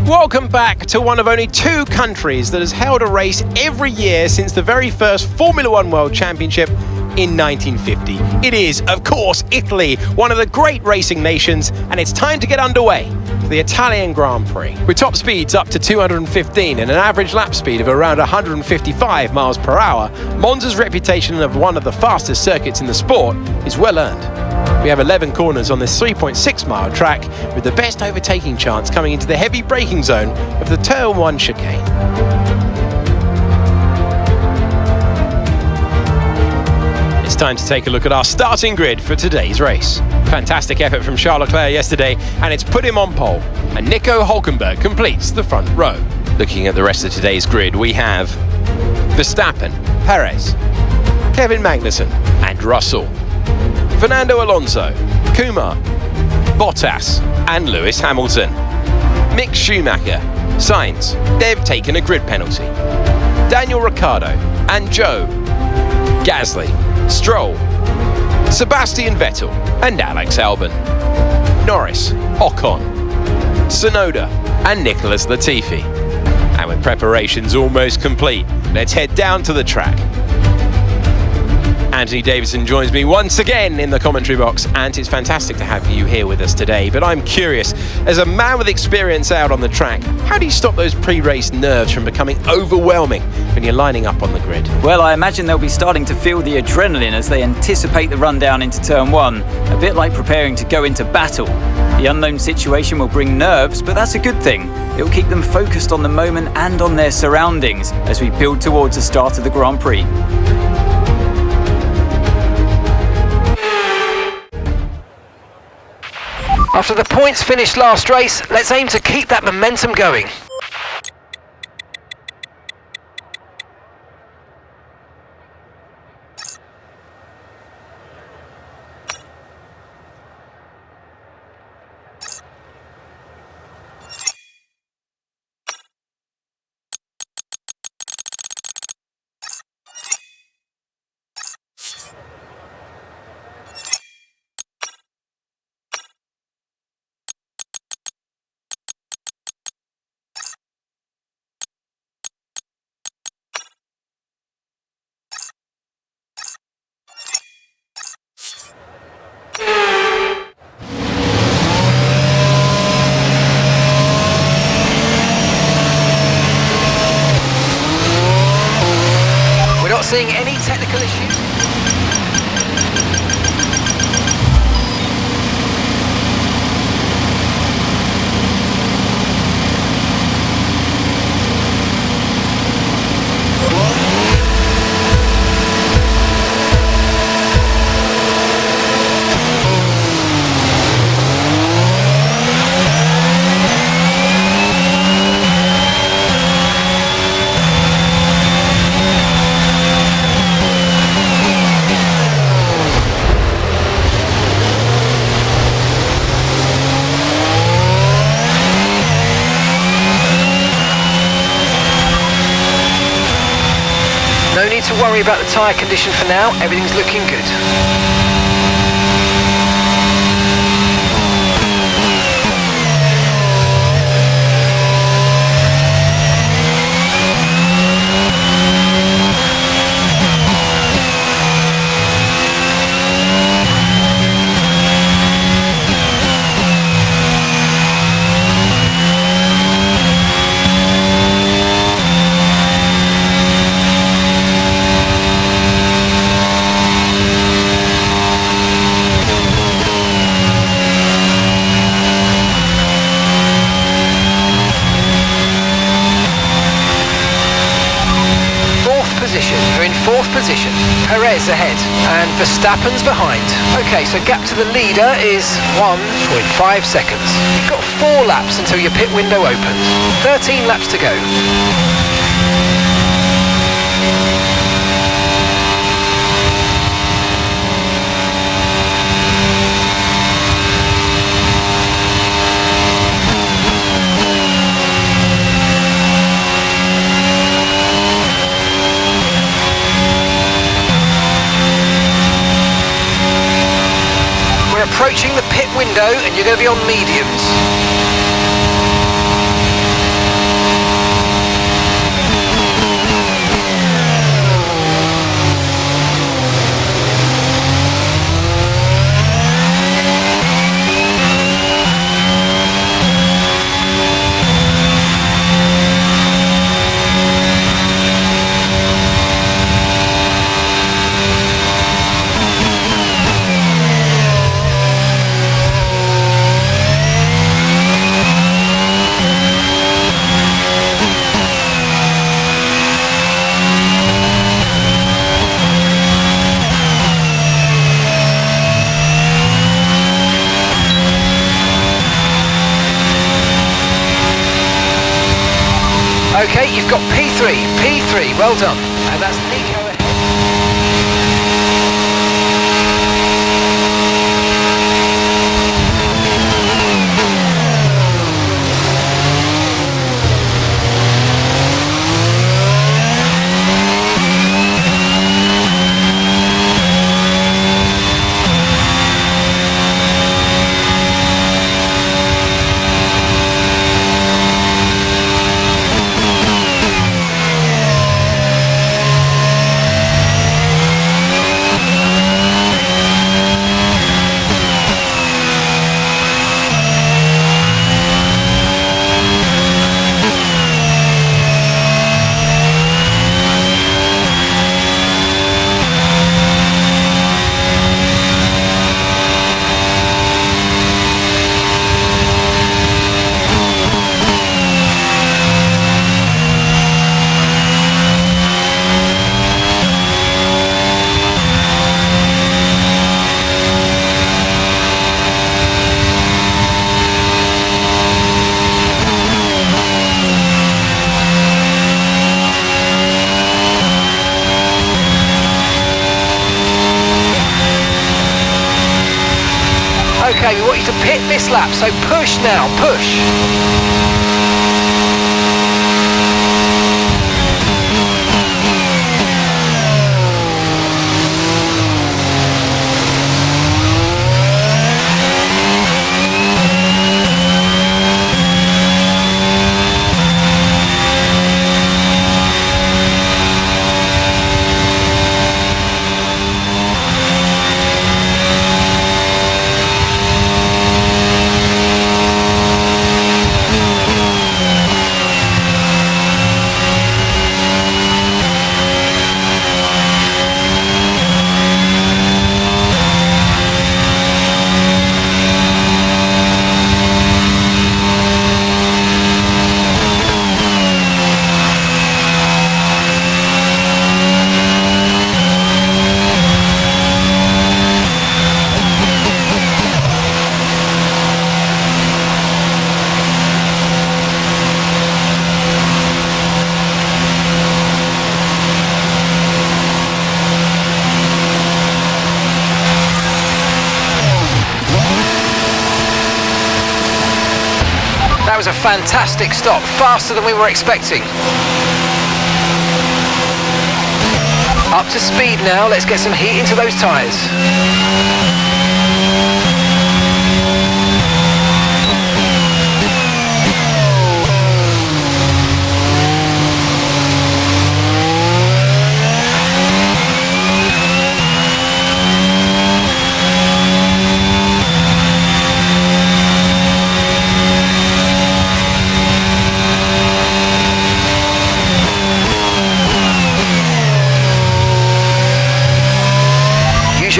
Welcome back to one of only two countries that has held a race every year since the very first Formula One World Championship in 1950. It is, of course, Italy, one of the great racing nations, and it's time to get underway for the Italian Grand Prix. With top speeds up to 215 and an average lap speed of around 155 miles per hour, Monza's reputation of one of the fastest circuits in the sport is well earned. We have 11 corners on this 3.6-mile track, with the best overtaking chance coming into the heavy braking zone of the Turn 1 chicane. It's time to take a look at our starting grid for today's race. Fantastic effort from Charles Leclerc yesterday, and it's put him on pole, and Nico Hülkenberg completes the front row. Looking at the rest of today's grid, we have Verstappen, Perez, Kevin Magnussen and Russell, Fernando Alonso, Kumar, Bottas and Lewis Hamilton, Mick Schumacher, Sainz, they've taken a grid penalty, Daniel Ricciardo and Joe, Gasly, Stroll, Sebastian Vettel and Alex Albon, Norris, Ocon, Tsunoda and Nicholas Latifi. And with preparations almost complete, let's head down to the track. Anthony Davidson joins me once again in the commentary box, and it's fantastic to have you here with us today. But I'm curious, as a man with experience out on the track, how do you stop those pre-race nerves from becoming overwhelming when you're lining up on the grid? Well, I imagine they'll be starting to feel the adrenaline as they anticipate the run down into Turn 1, a bit like preparing to go into battle. The unknown situation will bring nerves, but that's a good thing. It will keep them focused on the moment and on their surroundings as we build towards the start of the Grand Prix. After the points finished last race, let's aim to keep that momentum going. Seeing any technical issues? No need to worry about the tyre condition for now, everything's looking good. You're in fourth position, Perez ahead, and Verstappen's behind. Okay, so gap to the leader is 1.5 seconds. You've got 4 laps until your pit window opens. 13 laps to go. Approaching the pit window and you're going to be on mediums. Okay, you've got P3, well done. And that's Nico ahead. Okay, we want you to pit this lap, so push now, push. That was a fantastic stop, faster than we were expecting. Up to speed now, let's get some heat into those tyres.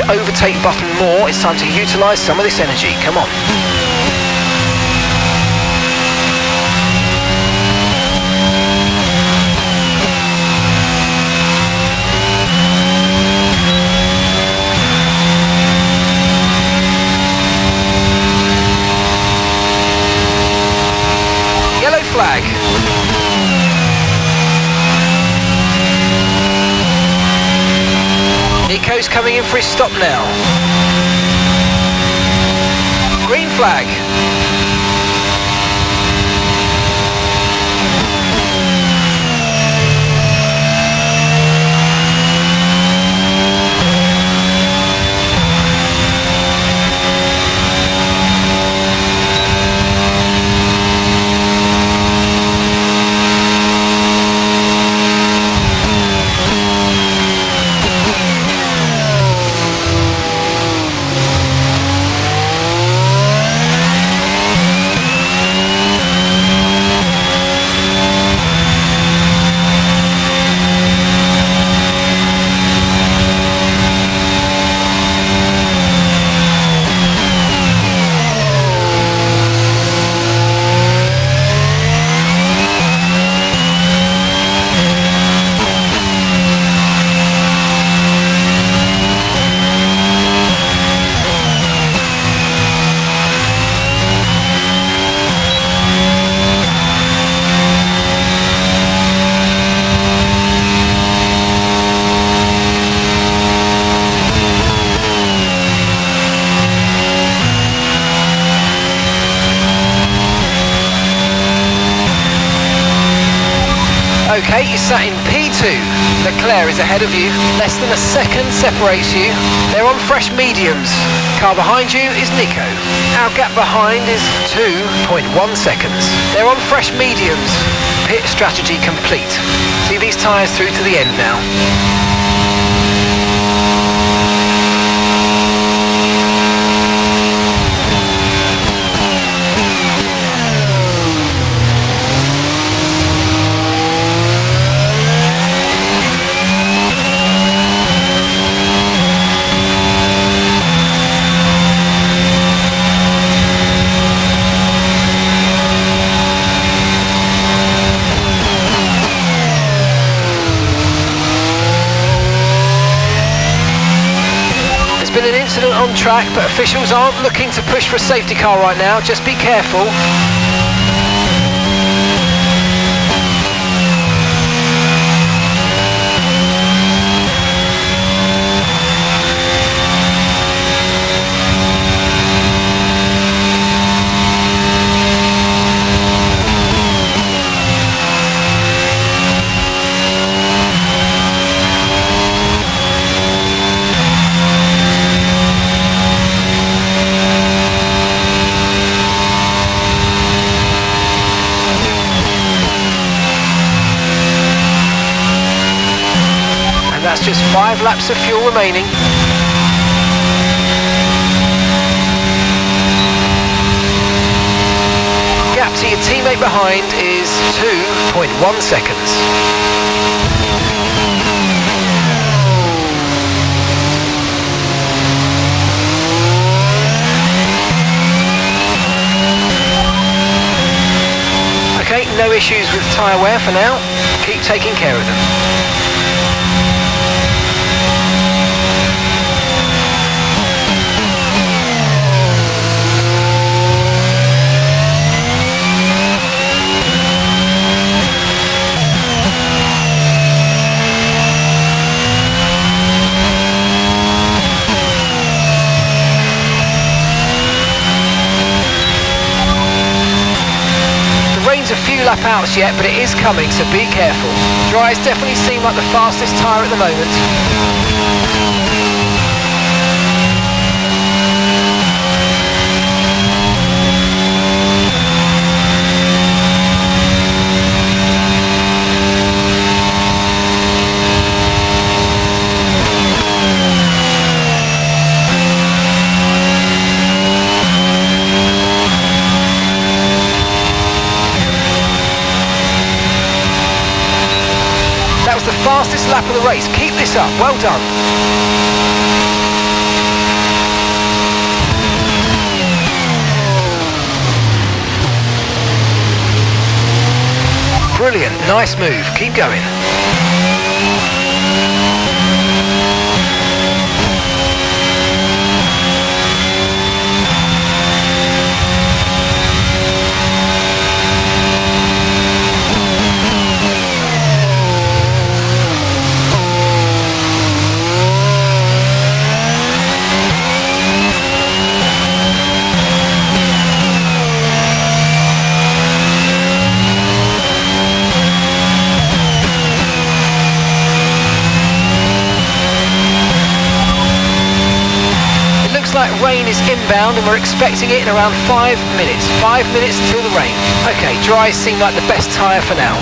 Overtake button more, it's time to utilise some of this energy, come on. Yellow flag. Nico's coming in for his stop now. Green flag. Okay, you sat in P2. Leclerc is ahead of you. Less than a second separates you. They're on fresh mediums. Car behind you is Nico. Our gap behind is 2.1 seconds. They're on fresh mediums. Pit strategy complete. See these tyres through to the end now. Been an incident on track, but officials aren't looking to push for a safety car right now. Just be careful. That's just 5 laps of fuel remaining. Gap to your teammate behind is 2.1 seconds. Okay, no issues with tyre wear for now. Keep taking care of them. A few lap outs yet, but it is coming, so be careful. Dry's definitely seem like the fastest tyre at the moment. That was the fastest lap of the race. Keep this up. Well done. Brilliant. Nice move. Keep going. Like rain is inbound and we're expecting it in around 5 minutes. 5 minutes until the rain. Okay, dry seem like the best tyre for now.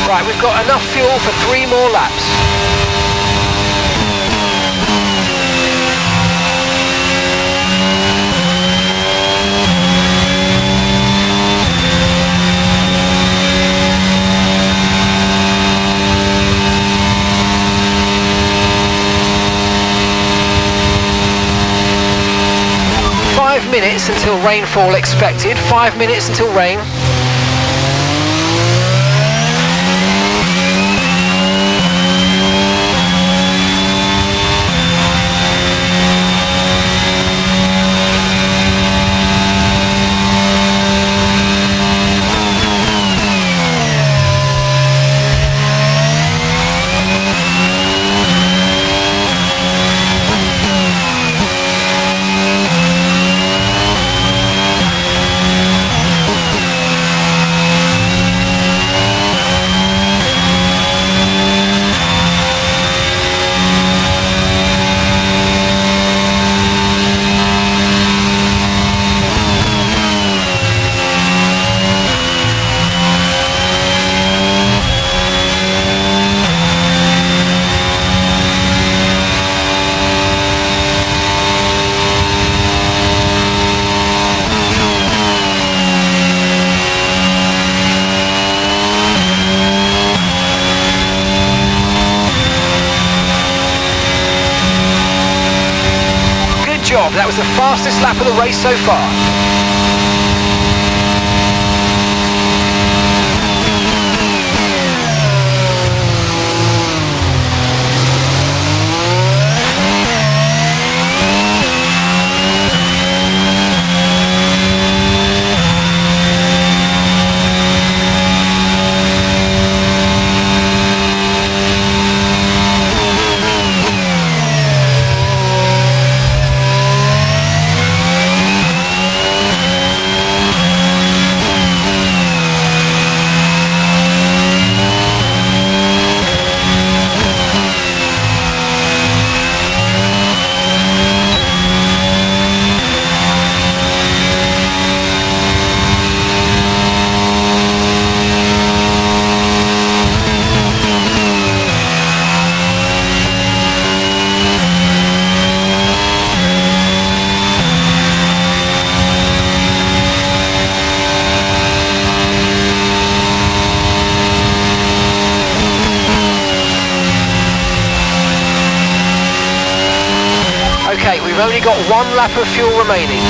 Right, we've got enough fuel for 3 more laps. Minutes until rainfall expected. 5 minutes until rain. job. That was the fastest lap of the race so far. Okay, we've only got one lap of fuel remaining.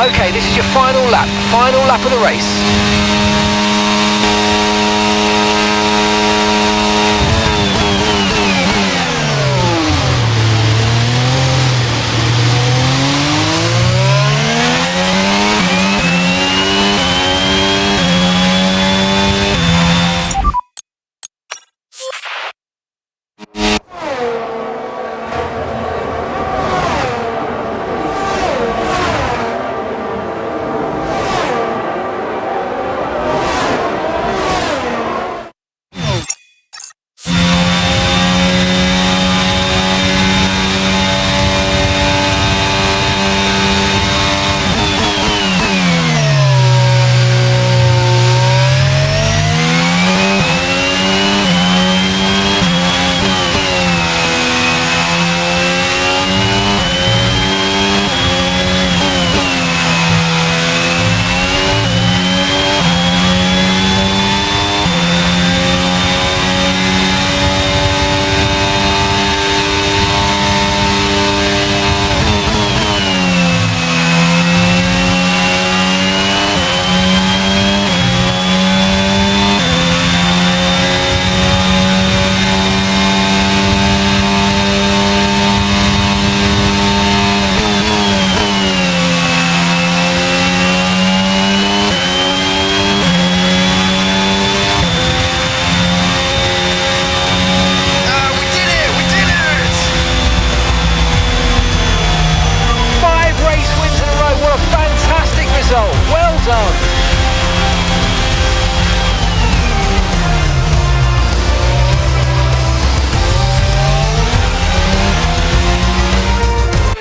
Okay, this is your final lap of the race.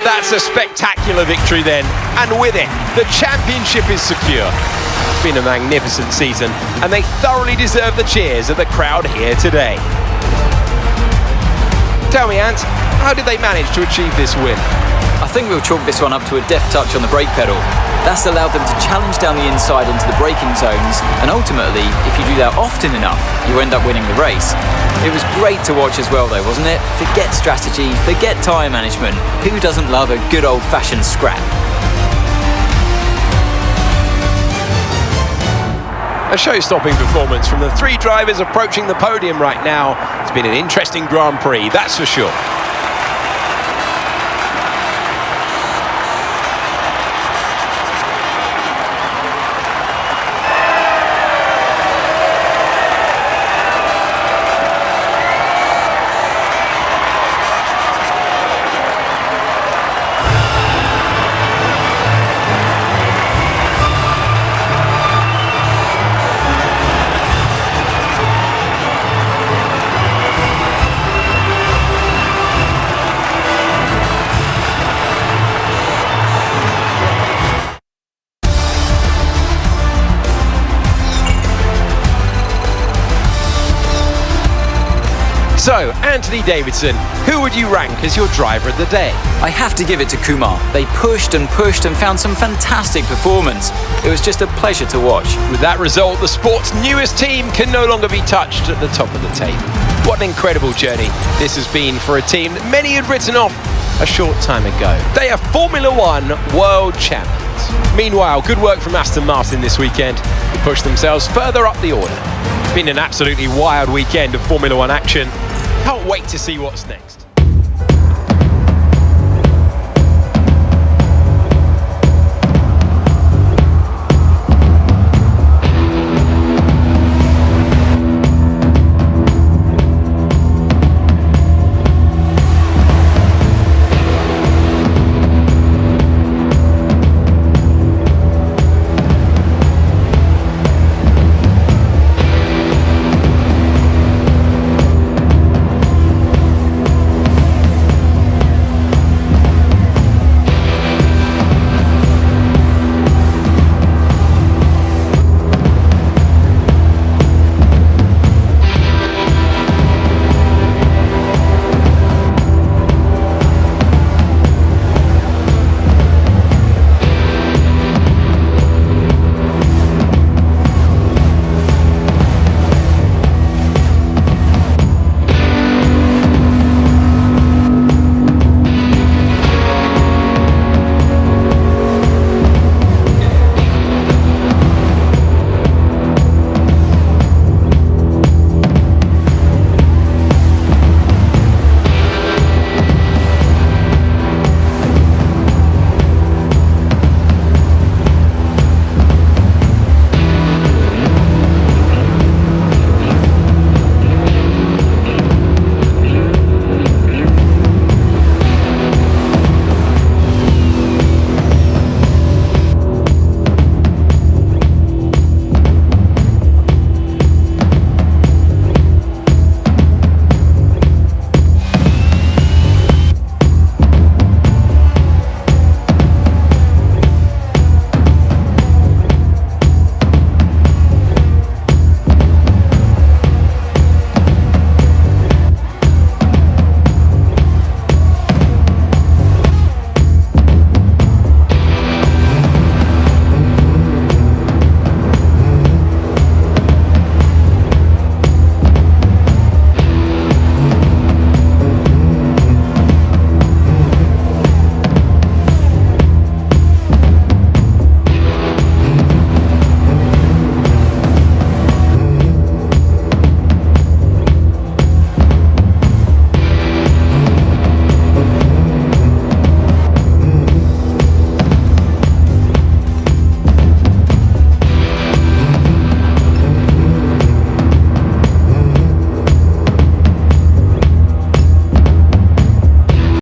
That's a spectacular victory then, and with it, the championship is secure. It's been a magnificent season, and they thoroughly deserve the cheers of the crowd here today. Tell me, Ant, how did they manage to achieve this win? I think we'll chalk this one up to a deft touch on the brake pedal. That's allowed them to challenge down the inside into the braking zones, and ultimately, if you do that often enough, you end up winning the race. It was great to watch as well though, wasn't it? Forget strategy, forget tyre management. Who doesn't love a good old-fashioned scrap? A show-stopping performance from the three drivers approaching the podium right now. It's been an interesting Grand Prix, that's for sure. So, Anthony Davidson, who would you rank as your driver of the day? I have to give it to Kumar. They pushed and found some fantastic performance. It was just a pleasure to watch. With that result, the sport's newest team can no longer be touched at the top of the table. What an incredible journey this has been for a team that many had written off a short time ago. They are Formula One world champions. Meanwhile, good work from Aston Martin this weekend to push themselves further up the order. It's been an absolutely wild weekend of Formula One action. Can't wait to see what's next.